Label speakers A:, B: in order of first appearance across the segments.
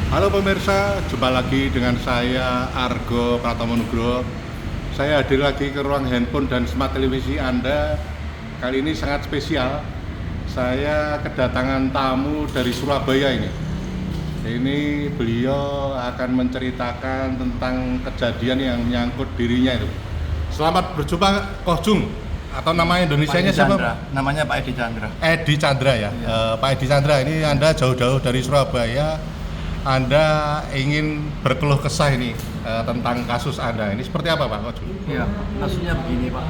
A: Halo pemirsa, jumpa lagi dengan saya Argo Pratomo Nugroho. Saya hadir lagi ke ruang handphone dan smart televisi Anda. Kali ini sangat spesial. Saya kedatangan tamu dari Surabaya ini. Ini beliau akan menceritakan tentang kejadian yang menyangkut dirinya itu. Selamat berjumpa Koh Jung, atau nama Indonesianya siapa?
B: Namanya Pak Edi Chandra.
A: Edi Chandra ya.
B: Iya.
A: Pak Edi Chandra, ini Anda jauh-jauh dari Surabaya. Anda ingin berkeluh kesah ini tentang kasus Anda. Ini seperti apa Pak Koh Jung?
B: Iya, kasusnya begini Pak.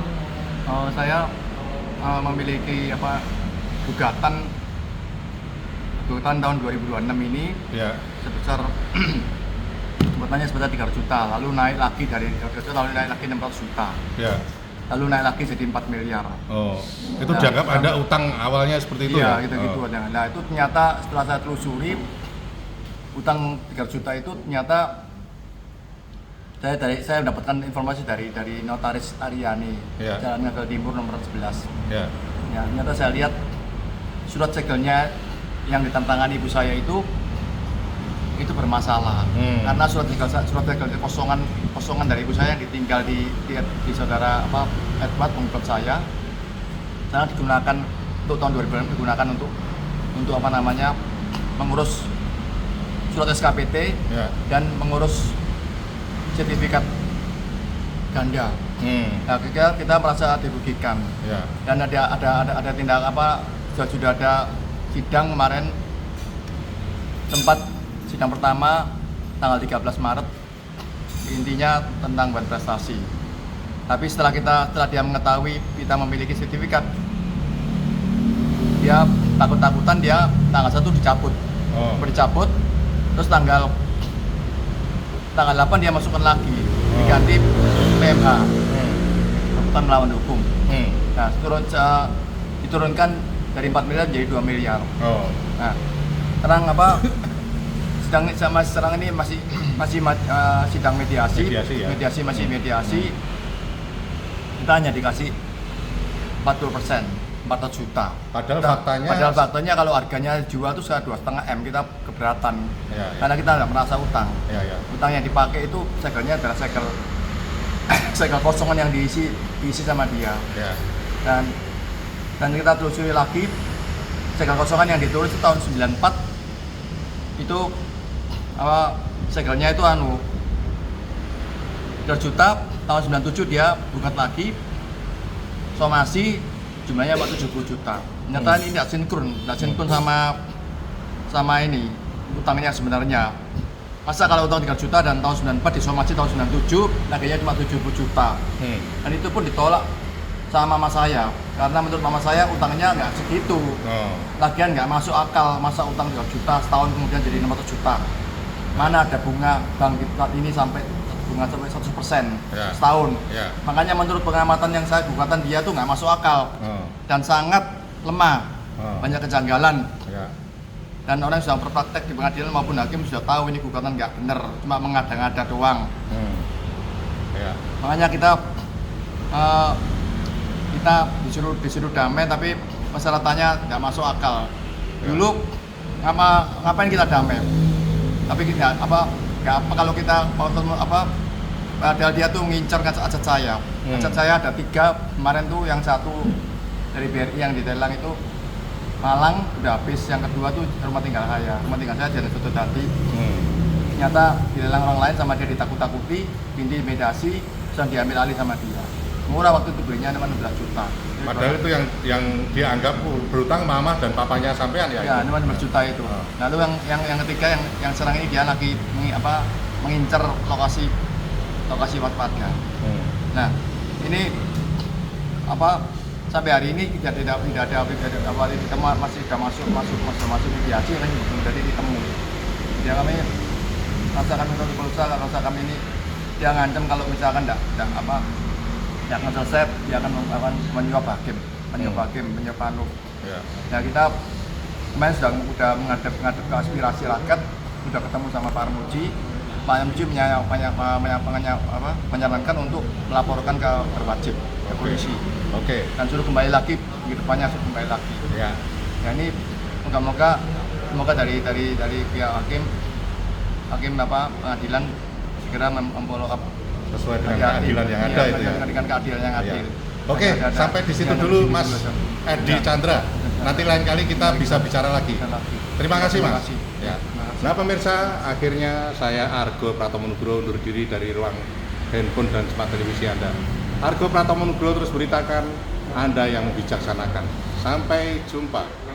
B: Saya memiliki gugatan tahun 2026 ini
A: Ya.
B: sebesar sebutannya sebesar 300 juta, lalu naik lagi dari 300 juta, lalu naik lagi 600 juta,
A: Ya.
B: lalu naik lagi jadi 4 miliar.
A: Oh, itu
B: Nah,
A: dianggap Anda utang awalnya seperti itu
B: Iya,
A: ya?
B: gitu-gitu aja. Nah, itu ternyata setelah saya telusuri utang 300 juta itu ternyata saya mendapatkan informasi dari Notaris Aryani,
A: Ya.
B: Jalan Ngagel Timur nomor 11.
A: Ya.
B: Ya, ternyata saya lihat surat segelnya yang ditantangani ibu saya itu bermasalah. Karena surat segel kosongan dari ibu saya yang ditinggal di saudara Edward penggugat saya sangat digunakan untuk tahun 2006 digunakan untuk mengurus surat SKPT
A: Ya.
B: dan mengurus sertifikat ganda. Nah, kita merasa dirugikan.
A: Ya.
B: Dan ada tindak sudah ada sidang kemarin, tempat sidang pertama tanggal 13 Maret, intinya tentang prestasi. Tapi setelah dia mengetahui kita memiliki sertifikat, dia takut-takutan, dia tanggal 1 dicabut. Dicabut, terus tanggal 8 dia masukkan lagi, diganti PMH, Perbuatan Melawan Hukum. Nah, diturunkan dari 4 miliar jadi 2 miliar. Nah, sekarang sekarang ini masih sidang mediasi. Mediasi. Kita hanya dikasih 40%, 400 juta.
A: Padahal
B: faktanya kalau harganya jual itu sudah 2,5 M, kita keberatan.
A: Ya.
B: Karena kita nggak merasa utang.
A: Ya.
B: Utang yang dipakai itu segelnya adalah segel kosongan yang diisi sama dia.
A: Ya.
B: Dan kita telusuri lagi, segel kosongan yang ditulis itu tahun 94 itu segelnya itu 3 juta, tahun 97 dia gugat lagi, somasi jumlahnya 70 juta. Ternyata ini tidak sinkron sama ini utangnya sebenarnya. Masa kalau utang 3 juta dan tahun 94 disomasi tahun 97, laginya cuma 70 juta. Dan itu pun ditolak sama mama saya, karena menurut mama saya utangnya nggak segitu. Lagian nggak masuk akal, masa utang 3 juta setahun kemudian jadi 600 juta. Mana ada bunga bank ini sampai 100% setahun.
A: Ya.
B: Makanya menurut pengamatan yang saya gugatan, dia tuh nggak masuk akal dan sangat lemah, banyak kejanggalan.
A: Ya.
B: Dan orang yang sudah berpraktek di pengadilan maupun hakim sudah tahu ini gugatan nggak benar, cuma mengada-ngada doang.
A: Ya.
B: Makanya kita disuruh damai, tapi persyaratannya nggak masuk akal. Dulu ngapain kita damai? Tapi kita kalau kita mau padahal dia tuh ngincar aset saya. Aset saya ada 3 kemarin tuh, yang satu dari BRI yang ditelang itu Malang udah habis, yang kedua tuh rumah tinggal saya Jalan Soto Dadi. Ternyata dilelang orang lain sama dia, ditakut-takuti, inti mediasi, sudah diambil alih sama dia. Murah waktu itu belinya 16 juta.
A: Padahal itu yang dianggap berutang mama dan papanya sampean ya?
B: Ya, 16 juta itu. Lalu yang ketiga yang sekarang ini dia lagi mengincar lokasi warga. Nah, ini sampai hari ini tidak ada awal kita masih masuk mediasi, kan belum jadi ditemu. Dia kami rasa kami ini dia ngancam kalau misalkan enggak akan selesai, dia akan menyuap hakim. Ya. Nah, kita kemarin sudah menghadap ke aspirasi rakyat, sudah ketemu sama Pak Armuji. Pak Armuji menyarankan untuk melaporkan ke berwajib ke polisi. Dan suruh kembali lagi, di depannya suruh kembali lagi. Ya. Nah, ini moga-moga dari pihak hakim hakim pengadilan segera memfollow up
A: sesuai dengan keadilan yang ada itu ya.
B: Dengan keadilan yang adil.
A: Oke, sampai di situ dulu Mas Edi Chandra. Nanti lain kali kita bisa bicara lagi. Terima kasih Mas. Ya. Nah pemirsa, akhirnya saya Argo Pratomo Nugroho undur diri dari ruang handphone dan smart televisi Anda. Argo Pratomo Nugroho terus beritakan Anda yang bijaksanakan. Sampai jumpa.